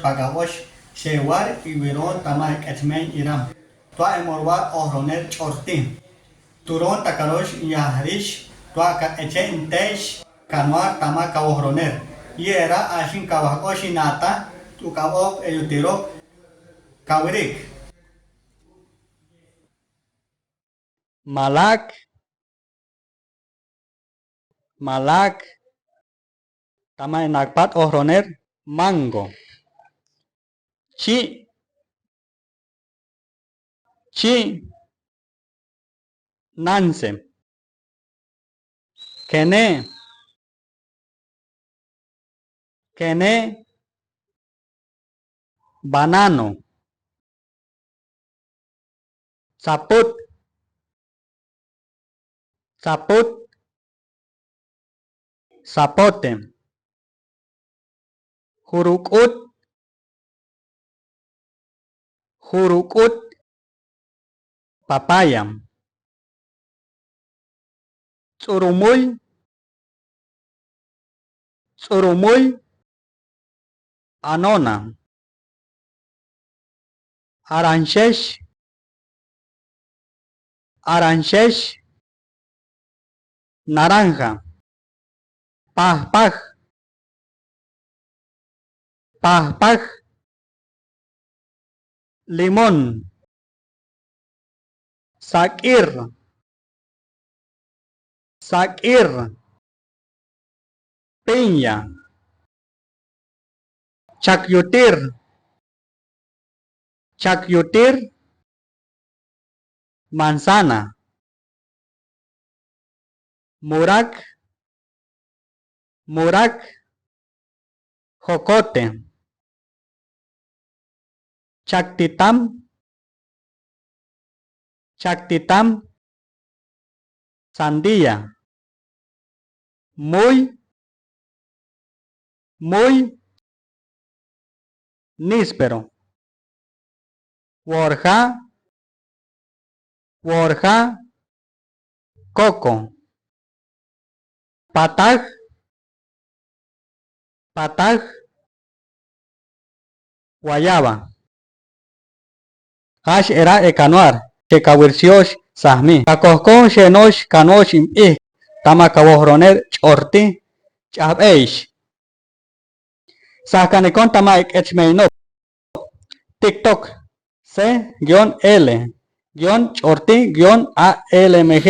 pagawosh shewar iwiron tama etmen iram tua emorwa ohroner chortin turon takarosh yahrish tua ka eche intesh kanwar tama ka ohroner yera ashin kawakosh nata tu kawok eyutiro kawirik malak tama enakpat ohroner mango chi nansem kene banano saput sapotem hurukut papayam tsurumuy anona aranchesh naranja pahpaj limón sakir piña chakyutir manzana murak jocote chaktitam sandía muy níspero worja coco pataj guayaba hash era ekanuar chekawirsiosh sahmi kakohkon shenosh kanosh im'ih tama kawohroner ch'orti ch'ab'eish sahkanekon tama ek'echmeinok TikTok C-L-ch'orti-ALMG